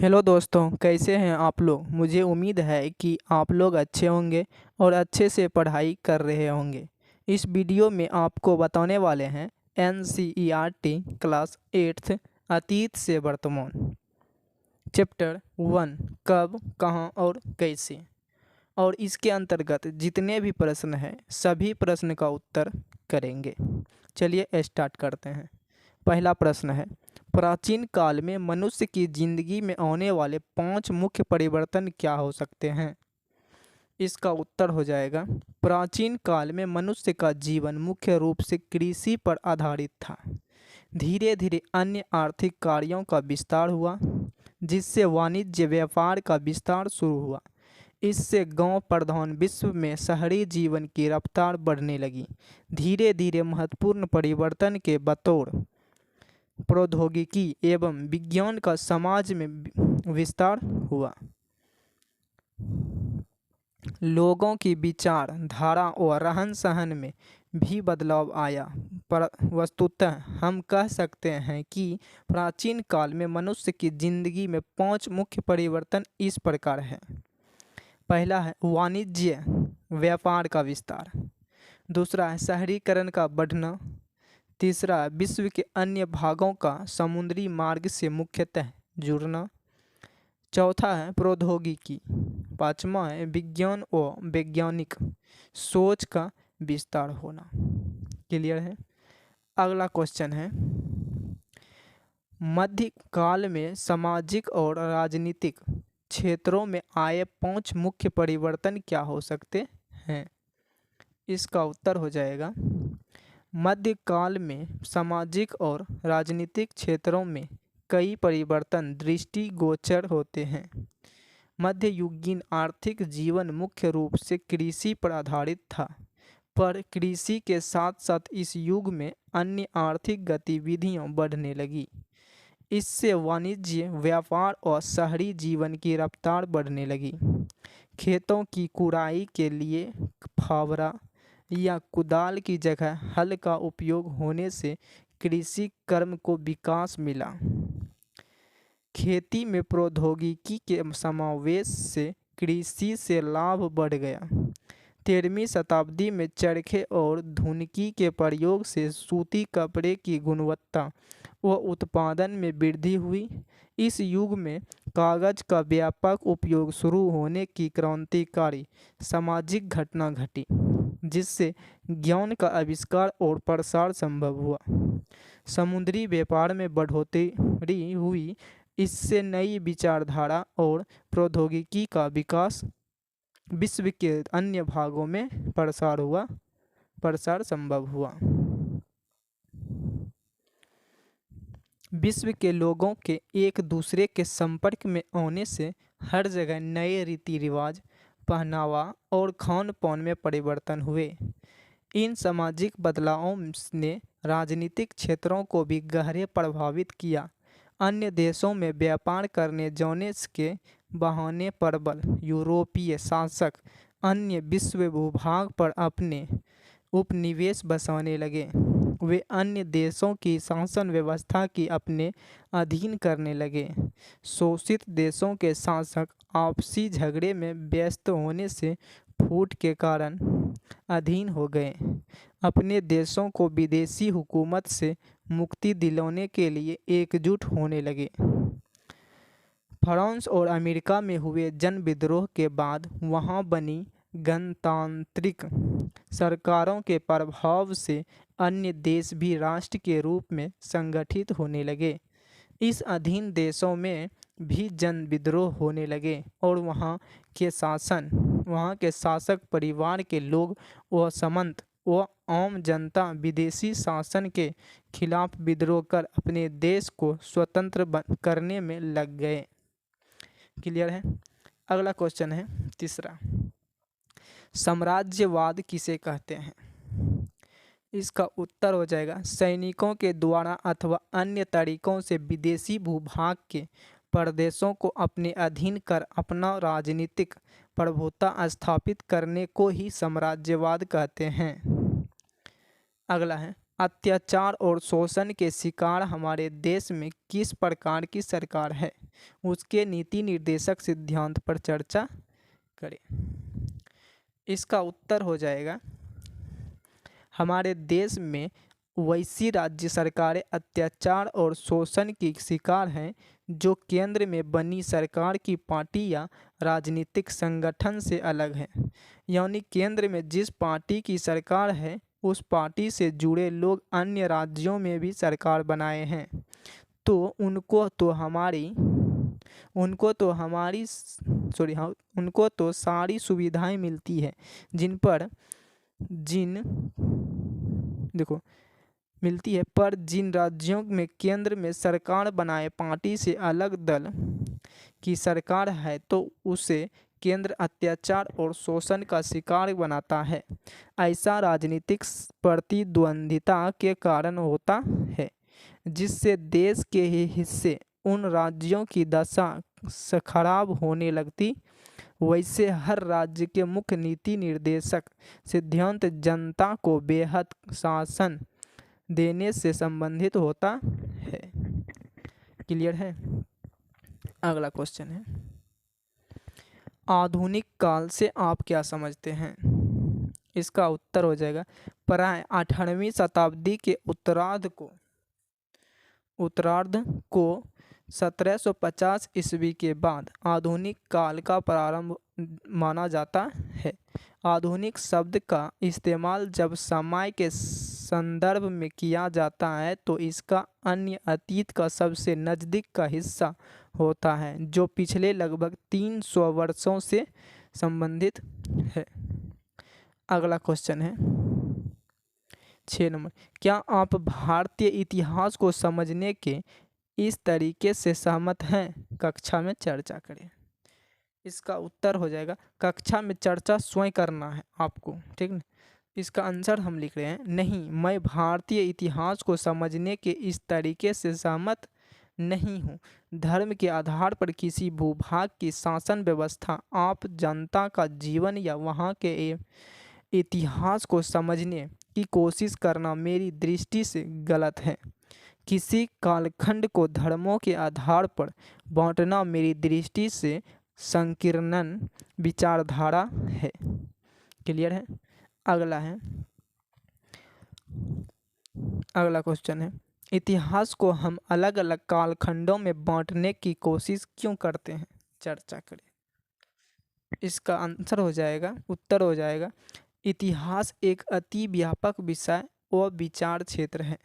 Hello दोस्तों, कैसे हैं आप लोग। मुझे उम्मीद है कि आप लोग अच्छे होंगे और अच्छे से पढ़ाई कर रहे होंगे। इस वीडियो में आपको बताने वाले हैं एनसीईआरटी क्लास 8th अतीत से वर्तमान चैप्टर 1 कब, कहाँ और कैसे। और इसके अंतर्गत जितने भी प्रश्न हैं सभी प्रश्न का उत्तर करेंगे। चलिए स्टार्ट करते हैं। पहला प्रश्न है, प्राचीन काल में मनुष्य की जिंदगी में आने वाले 5 मुख्य परिवर्तन क्या हो सकते हैं। इसका उत्तर हो जाएगा, प्राचीन काल में मनुष्य का जीवन मुख्य रूप से कृषि पर आधारित था। धीरे धीरे अन्य आर्थिक कार्यों का विस्तार हुआ, जिससे वाणिज्य व्यापार का विस्तार शुरू हुआ। इससे गांव प्रधान विश्व में शहरी जीवन की रफ्तार बढ़ने लगी। धीरे धीरे महत्वपूर्ण परिवर्तन के बतौर प्रौद्योगिकी एवं विज्ञान का समाज में विस्तार हुआ। लोगों की विचार धारा और रहन सहन में भी बदलाव आया। पर वस्तुतः हम कह सकते हैं कि प्राचीन काल में मनुष्य की जिंदगी में 5 मुख्य परिवर्तन इस प्रकार हैं। पहला है वाणिज्य व्यापार का विस्तार। दूसरा है शहरीकरण का बढ़ना। तीसरा, विश्व के अन्य भागों का समुद्री मार्ग से मुख्यतः जुड़ना। चौथा है प्रौद्योगिकी। पांचवा है विज्ञान और वैज्ञानिक सोच का विस्तार होना। क्लियर है। अगला क्वेश्चन है, मध्यकाल में सामाजिक और राजनीतिक क्षेत्रों में आए 5 मुख्य परिवर्तन क्या हो सकते हैं। इसका उत्तर हो जाएगा, मध्यकाल में सामाजिक और राजनीतिक क्षेत्रों में कई परिवर्तन दृष्टिगोचर होते हैं। मध्ययुगीन आर्थिक जीवन मुख्य रूप से कृषि पर आधारित था, पर कृषि के साथ साथ इस युग में अन्य आर्थिक गतिविधियां बढ़ने लगी। इससे वाणिज्य व्यापार और शहरी जीवन की रफ्तार बढ़ने लगी। खेतों की कुड़ाई के लिए फावड़ा या कुदाल की जगह हल का उपयोग होने से कृषि कर्म को विकास मिला। खेती में प्रौद्योगिकी के समावेश से कृषि से लाभ बढ़ गया। 13वीं शताब्दी में चरखे और धुनकी के प्रयोग से सूती कपड़े की गुणवत्ता व उत्पादन में वृद्धि हुई। इस युग में कागज का व्यापक उपयोग शुरू होने की क्रांतिकारी सामाजिक घटना घटी, जिससे ज्ञान का आविष्कार और प्रसार संभव हुआ। समुद्री व्यापार में बढ़ोतरी हुई। इससे नई विचारधारा और प्रौद्योगिकी का विकास विश्व के अन्य भागों में प्रसार संभव हुआ। विश्व के लोगों के एक दूसरे के संपर्क में आने से हर जगह नए रीति रिवाज, पहनावा और खान पान में परिवर्तन हुए। इन सामाजिक बदलावों ने राजनीतिक क्षेत्रों को भी गहरे प्रभावित किया। अन्य देशों में व्यापार करने जाने के बहाने प्रबल यूरोपीय शासक अन्य विश्व भूभाग पर अपने उपनिवेश बसाने लगे। वे अन्य देशों की शासन व्यवस्था की अपने अधीन करने लगे। शोषित देशों के शासक आपसी झगड़े में व्यस्त होने से फूट के कारण अधीन हो गए। अपने देशों को विदेशी हुकूमत से मुक्ति दिलाने के लिए एकजुट होने लगे। फ्रांस और अमेरिका में हुए जन विद्रोह के बाद वहां बनी गणतांत्रिक सरकारों के प्रभाव से अन्य देश भी राष्ट्र के रूप में संगठित होने लगे। इस अधीन देशों में भी जन विद्रोह होने लगे और वहाँ के शासक परिवार के लोग व सामंत व आम जनता विदेशी शासन के खिलाफ विद्रोह कर अपने देश को स्वतंत्र करने में लग गए। क्लियर है। अगला क्वेश्चन है तीसरा, साम्राज्यवाद किसे कहते हैं। इसका उत्तर हो जाएगा, सैनिकों के द्वारा अथवा अन्य तरीकों से विदेशी भूभाग के प्रदेशों को अपने अधीन कर अपना राजनीतिक प्रभुत्व स्थापित करने को ही साम्राज्यवाद कहते हैं। अगला है अत्याचार और शोषण के शिकार हमारे देश में किस प्रकार की सरकार है, उसके नीति निर्देशक सिद्धांत पर चर्चा करें। इसका उत्तर हो जाएगा, हमारे देश में वैसी राज्य सरकारें अत्याचार और शोषण की शिकार हैं जो केंद्र में बनी सरकार की पार्टी या राजनीतिक संगठन से अलग है। यानी केंद्र में जिस पार्टी की सरकार है उस पार्टी से जुड़े लोग अन्य राज्यों में भी सरकार बनाए हैं, तो उनको तो सारी सुविधाएं मिलती है पर जिन राज्यों में केंद्र में सरकार बनाए पार्टी से अलग दल की सरकार है तो उसे केंद्र अत्याचार और शोषण का शिकार बनाता है। ऐसा राजनीतिक प्रतिद्वंदिता के कारण होता है, जिससे देश के ही हिस्से उन राज्यों की दशा खराब होने लगती। वैसे हर राज्य के मुख्य नीति निर्देशक सिद्धांत जनता को बेहद शासन देने से संबंधित होता है। क्लियर है। अगला क्वेश्चन है, आधुनिक काल से आप क्या समझते हैं। इसका उत्तर हो जाएगा, प्राय 18वीं शताब्दी के उत्तरार्ध को 1750 ईस्वी के बाद आधुनिक काल का प्रारंभ माना जाता है। आधुनिक शब्द का इस्तेमाल जब समय के संदर्भ में किया जाता है तो इसका अन्य अतीत का सबसे नज़दीक का हिस्सा होता है जो पिछले लगभग 300 वर्षों से संबंधित है। अगला क्वेश्चन है 6 नंबर, क्या आप भारतीय इतिहास को समझने के इस तरीके से सहमत हैं, कक्षा में चर्चा करें। इसका उत्तर हो जाएगा, कक्षा में चर्चा स्वयं करना है आपको, ठीक ना। इसका आंसर हम लिख रहे हैं, नहीं, मैं भारतीय इतिहास को समझने के इस तरीके से सहमत नहीं हूँ। धर्म के आधार पर किसी भूभाग की शासन व्यवस्था, आप जनता का जीवन या वहाँ के इतिहास को समझने की कोशिश करना मेरी दृष्टि से गलत है। किसी कालखंड को धर्मों के आधार पर बांटना मेरी दृष्टि से संकीर्ण विचारधारा है। क्लियर है। अगला क्वेश्चन है, इतिहास को हम अलग अलग कालखंडों में बांटने की कोशिश क्यों करते हैं, चर्चा करें। इसका आंसर हो जाएगा, उत्तर हो जाएगा, इतिहास एक अति व्यापक विषय और विचार क्षेत्र है।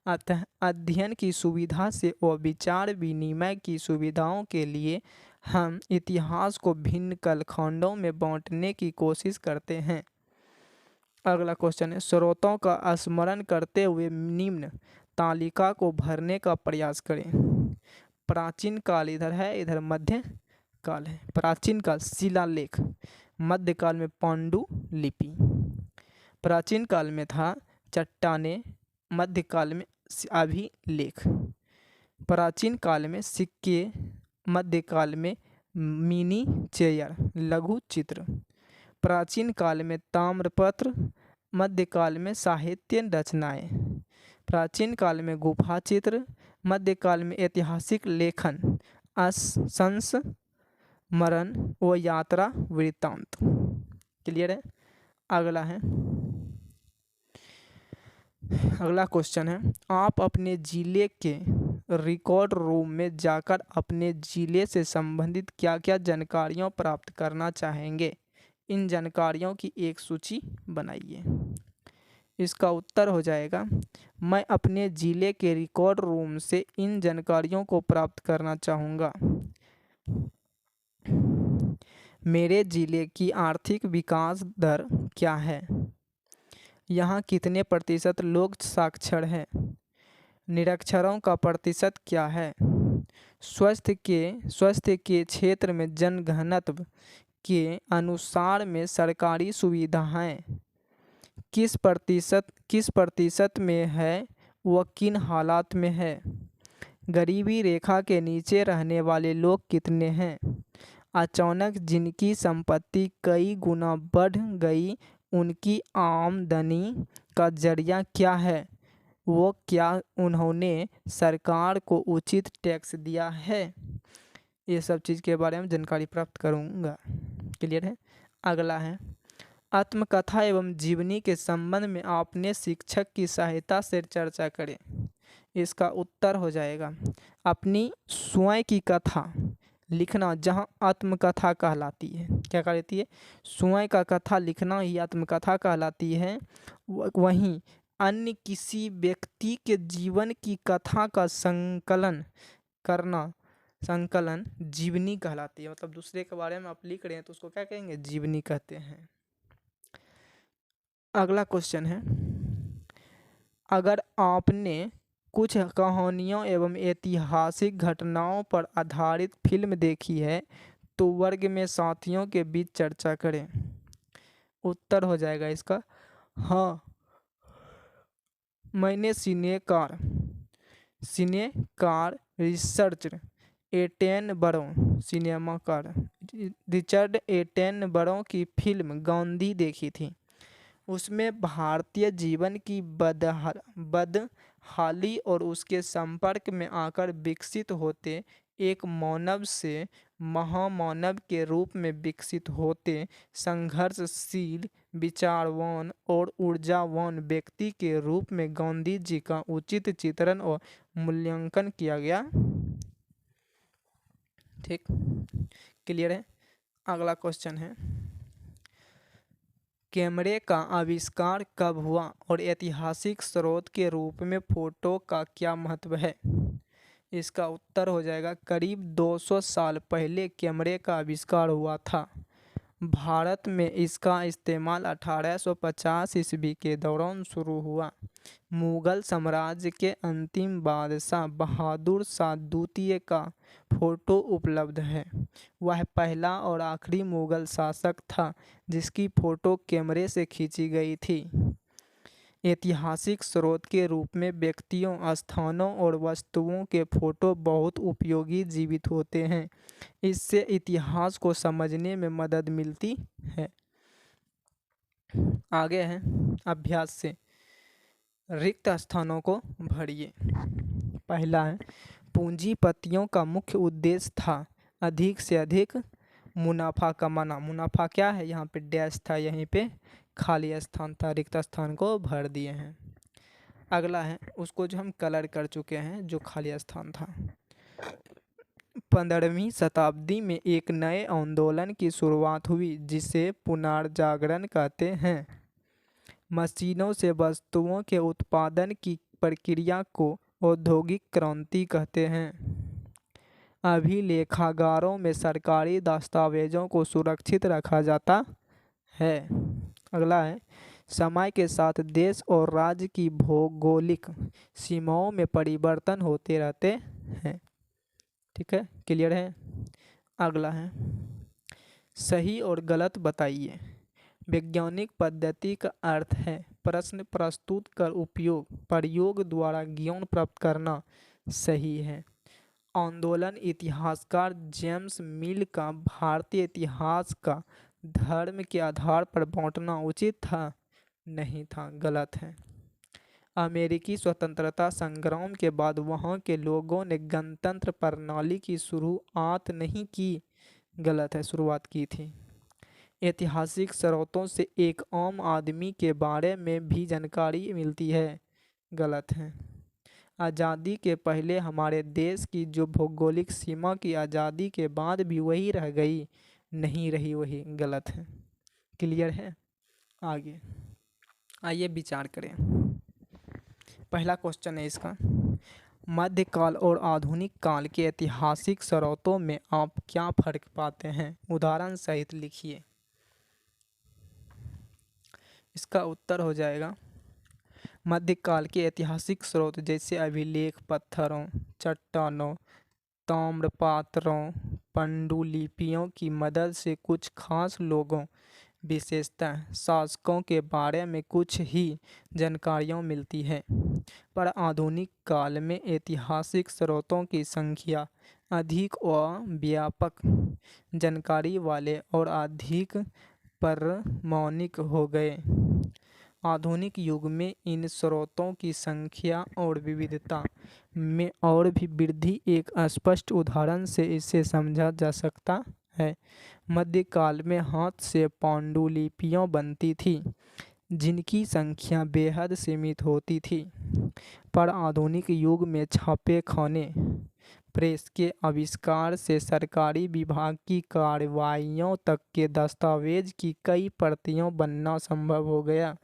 अतः अध्ययन की सुविधा से और विचार विनिमय की सुविधाओं के लिए हम इतिहास को भिन्न कालखंडों में बांटने की कोशिश करते हैं। अगला क्वेश्चन है, स्रोतों का स्मरण करते हुए निम्न तालिका को भरने का प्रयास करें। प्राचीन काल इधर है, इधर मध्य काल है। प्राचीन काल शिलालेख, मध्यकाल में पांडुलिपि, प्राचीन काल में था चट्टाने, मध्यकाल में अभिलेख, प्राचीन काल में सिक्के, मध्यकाल में मिनीचेयर लघु चित्र, प्राचीन काल में ताम्रपत्र, मध्यकाल में साहित्य रचनाएं, प्राचीन काल में गुफा चित्र, मध्यकाल में ऐतिहासिक लेखन, संस्मरण व यात्रा वृत्तांत। क्लियर है। अगला क्वेश्चन है, आप अपने जिले के रिकॉर्ड रूम में जाकर अपने जिले से संबंधित क्या क्या जानकारियाँ प्राप्त करना चाहेंगे। इन जानकारियों की एक सूची बनाइए। इसका उत्तर हो जाएगा, मैं अपने ज़िले के रिकॉर्ड रूम से इन जानकारियों को प्राप्त करना चाहूँगा। मेरे ज़िले की आर्थिक विकास दर क्या है, यहाँ कितने प्रतिशत लोग साक्षर हैं, निरक्षरों का प्रतिशत क्या है, स्वास्थ्य के क्षेत्र में जनघनत्व के अनुसार में सरकारी सुविधाएं किस प्रतिशत में है व किन हालात में है, गरीबी रेखा के नीचे रहने वाले लोग कितने हैं, अचानक जिनकी संपत्ति कई गुना बढ़ गई उनकी आमदनी का जरिया क्या है, वो क्या उन्होंने सरकार को उचित टैक्स दिया है? ये सब चीज़ के बारे में जानकारी प्राप्त करूँगा। क्लियर है। अगला है, आत्मकथा एवं जीवनी के संबंध में आपने शिक्षक की सहायता से चर्चा करें। इसका उत्तर हो जाएगा अपनी स्वयं की कथा लिखना, जहाँ आत्मकथा कहलाती है। क्या कहलाती है? स्वयं का कथा लिखना ही आत्मकथा कहलाती है। वहीं अन्य किसी व्यक्ति के जीवन की कथा का संकलन जीवनी कहलाती है। मतलब दूसरे के बारे में आप लिख रहे हैं तो उसको क्या कहेंगे? जीवनी कहते हैं। अगला क्वेश्चन है, अगर आपने कुछ कहानियों एवं ऐतिहासिक घटनाओं पर आधारित फिल्म देखी है तो वर्ग में साथियों के बीच चर्चा करें। उत्तर हो जाएगा इसका हाँ, मैंने सिनेकार रिचर्ड एटेनबरो की फिल्म गांधी देखी थी। उसमें भारतीय जीवन की बदहाली और उसके संपर्क में आकर विकसित होते एक मानव से महामानव के रूप में विकसित होते संघर्षशील, विचारवान और ऊर्जावान व्यक्ति के रूप में गांधी जी का उचित चित्रण और मूल्यांकन किया गया। ठीक, क्लियर है। अगला क्वेश्चन है, कैमरे का आविष्कार कब हुआ और ऐतिहासिक स्रोत के रूप में फोटो का क्या महत्व है? इसका उत्तर हो जाएगा करीब 200 साल पहले कैमरे का आविष्कार हुआ था। भारत में इसका इस्तेमाल 1850 ईस्वी के दौरान शुरू हुआ। मुगल साम्राज्य के अंतिम बादशाह बहादुर शाह द्वितीय का फोटो उपलब्ध है। वह पहला और आखिरी मुगल शासक था जिसकी फोटो कैमरे से खींची गई थी। ऐतिहासिक स्रोत के रूप में व्यक्तियों, स्थानों और वस्तुओं के फोटो बहुत उपयोगी जीवित होते हैं। इससे इतिहास को समझने में मदद मिलती है। आगे है अभ्यास से, रिक्त स्थानों को भरिए। पहला है, पूंजीपतियों का मुख्य उद्देश्य था अधिक से अधिक मुनाफा कमाना। मुनाफा क्या है? यहाँ पे डैश था, यहीं पे खाली स्थान था, रिक्त स्थान को भर दिए हैं। अगला है, उसको जो हम कलर कर चुके हैं, जो खाली स्थान था। 15वीं शताब्दी में एक नए आंदोलन की शुरुआत हुई जिसे पुनर्जागरण कहते हैं। मशीनों से वस्तुओं के उत्पादन की प्रक्रिया को औद्योगिक क्रांति कहते हैं। अभिलेखागारों में सरकारी दस्तावेजों को सुरक्षित रखा जाता है। अगला है, समय के साथ देश और राज्य की भौगोलिक सीमाओं में परिवर्तन होते रहते हैं। ठीक है, क्लियर है। अगला है, सही और गलत बताइए। वैज्ञानिक पद्धति का अर्थ है प्रश्न प्रस्तुत कर प्रयोग द्वारा ज्ञान प्राप्त करना। सही है। आंदोलन इतिहासकार जेम्स मिल का भारतीय इतिहास का धर्म के आधार पर बांटना उचित था? नहीं था, गलत है। अमेरिकी स्वतंत्रता संग्राम के बाद वहां के लोगों ने गणतंत्र प्रणाली की शुरुआत नहीं की। गलत है, शुरुआत की थी। ऐतिहासिक स्रोतों से एक आम आदमी के बारे में भी जानकारी मिलती है। गलत है। आज़ादी के पहले हमारे देश की जो भौगोलिक सीमा की आज़ादी के बाद भी वही रह गई, नहीं रही वही। गलत है। क्लियर है। आगे आइए विचार करें। पहला क्वेश्चन है इसका, मध्यकाल और आधुनिक काल के ऐतिहासिक स्रोतों में आप क्या फर्क पाते हैं? उदाहरण सहित लिखिए। इसका उत्तर हो जाएगा मध्यकाल के ऐतिहासिक स्रोत जैसे अभिलेख, पत्थरों, चट्टानों, ताम्रपात्रों, पांडुलिपियों की मदद से कुछ खास लोगों, विशेषतः शासकों के बारे में कुछ ही जानकारियाँ मिलती है। पर आधुनिक काल में ऐतिहासिक स्रोतों की संख्या अधिक और व्यापक जानकारी वाले और अधिक प्रामाणिक हो गए। आधुनिक युग में इन स्रोतों की संख्या और विविधता में और भी वृद्धि एक स्पष्ट उदाहरण से इसे समझा जा सकता है। मध्यकाल में हाथ से पांडुलिपियां बनती थी, जिनकी संख्या बेहद सीमित होती थी, पर आधुनिक युग में छापे खाने प्रेस के आविष्कार से सरकारी विभाग की कार्रवाइयों तक के दस्तावेज की कई प्रतियां बनना संभव हो गया।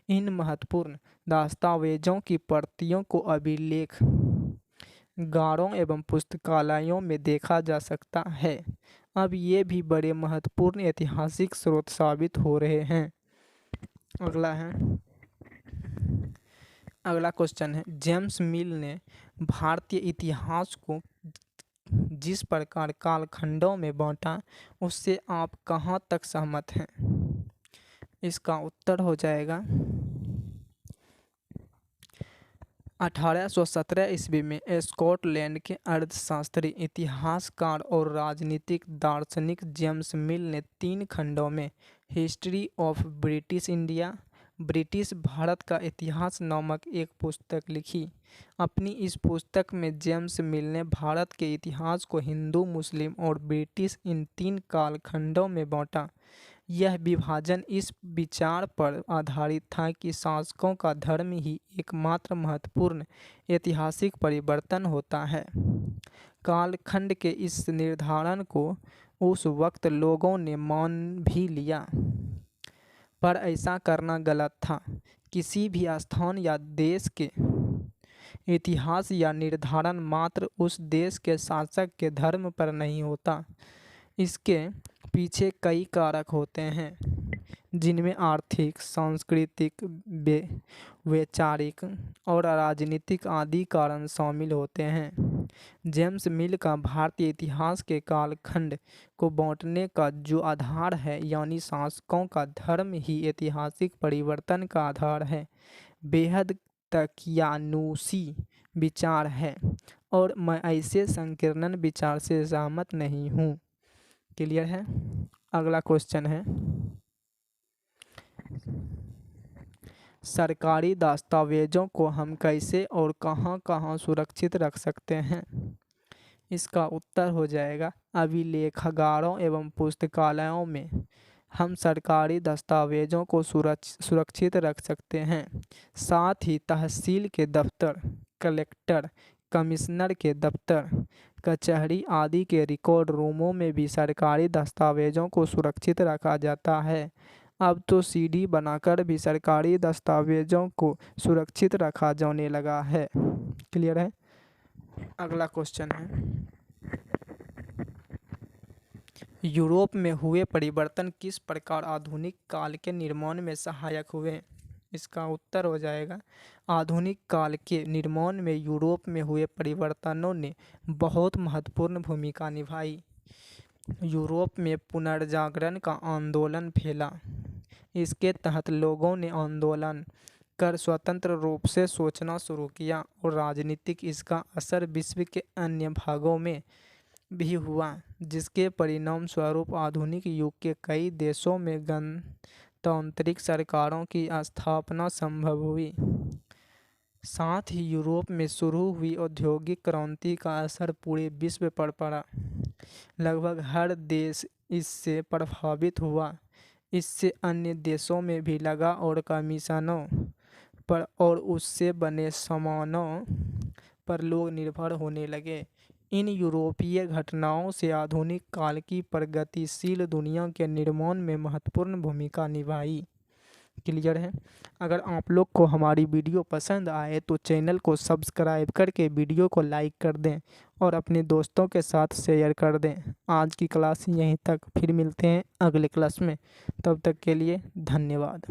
इन महत्वपूर्ण दस्तावेजों की प्रतियों को अभिलेखागारों एवं पुस्तकालयों में देखा जा सकता है। अब ये भी बड़े महत्वपूर्ण ऐतिहासिक स्रोत साबित हो रहे हैं। अगला क्वेश्चन है, जेम्स मिल ने भारतीय इतिहास को जिस प्रकार कालखंडों में बांटा, उससे आप कहाँ तक सहमत हैं? इसका उत्तर हो जाएगा 1817 ईस्वी में स्कॉटलैंड के अर्थशास्त्री, इतिहासकार और राजनीतिक दार्शनिक जेम्स मिल ने 3 खंडों में history of British India, British Bharat का इतिहास नामक एक पुस्तक लिखी। अपनी इस पुस्तक में जेम्स मिल ने भारत के इतिहास को हिंदू, मुस्लिम और ब्रिटिश इन 3 कालखंडों में बांटा। यह विभाजन इस विचार पर आधारित था कि शासकों का धर्म ही एकमात्र महत्वपूर्ण ऐतिहासिक परिवर्तन होता है। कालखंड के इस निर्धारण को उस वक्त लोगों ने मान भी लिया, पर ऐसा करना गलत था। किसी भी स्थान या देश के इतिहास या निर्धारण मात्र उस देश के शासक के धर्म पर नहीं होता। इसके पीछे कई कारक होते हैं, जिनमें आर्थिक, सांस्कृतिक, वैचारिक और राजनीतिक आदि कारण शामिल होते हैं। जेम्स मिल का भारतीय इतिहास के कालखंड को बांटने का जो आधार है, यानी शासकों का धर्म ही ऐतिहासिक परिवर्तन का आधार है, बेहद तकियानुसी विचार है और मैं ऐसे संकीर्ण विचार से सहमत नहीं हूँ। क्लियर है? अगला क्वेश्चन है, सरकारी दस्तावेजों को हम कैसे और कहां कहां सुरक्षित रख सकते हैं? इसका उत्तर हो जाएगा अभिलेखागारों एवं पुस्तकालयों में हम सरकारी दस्तावेजों को सुरक्षित रख सकते हैं। साथ ही तहसील के दफ्तर, कलेक्टर, कमिश्नर के दफ्तर, कचहरी आदि के रिकॉर्ड रूमों में भी सरकारी दस्तावेजों को सुरक्षित रखा जाता है। अब तो सीडी बनाकर भी सरकारी दस्तावेजों को सुरक्षित रखा जाने लगा है। क्लियर है? अगला क्वेश्चन है, यूरोप में हुए परिवर्तन किस प्रकार आधुनिक काल के निर्माण में सहायक हुए? इसका उत्तर हो जाएगा आधुनिक काल के निर्माण में यूरोप में हुए परिवर्तनों ने बहुत महत्वपूर्ण भूमिका निभाई। यूरोप में पुनर्जागरण का आंदोलन फैला। इसके तहत लोगों ने आंदोलन कर स्वतंत्र रूप से सोचना शुरू किया और राजनीतिक इसका असर विश्व के अन्य भागों में भी हुआ, जिसके परिणाम स्वरूप आधुनिक युग के कई देशों में गणतांत्रिक सरकारों की स्थापना संभव हुई। साथ ही यूरोप में शुरू हुई औद्योगिक क्रांति का असर पूरे विश्व पर पड़ा। लगभग हर देश इससे प्रभावित हुआ। इससे अन्य देशों में भी लगा और कमीशनों पर और उससे बने सामानों पर लोग निर्भर होने लगे। इन यूरोपीय घटनाओं से आधुनिक काल की प्रगतिशील दुनिया के निर्माण में महत्वपूर्ण भूमिका निभाई। क्लियर है? अगर आप लोग को हमारी वीडियो पसंद आए तो चैनल को सब्सक्राइब करके वीडियो को लाइक कर दें और अपने दोस्तों के साथ शेयर कर दें। आज की क्लास यहीं तक, फिर मिलते हैं अगले क्लास में। तब तक के लिए धन्यवाद।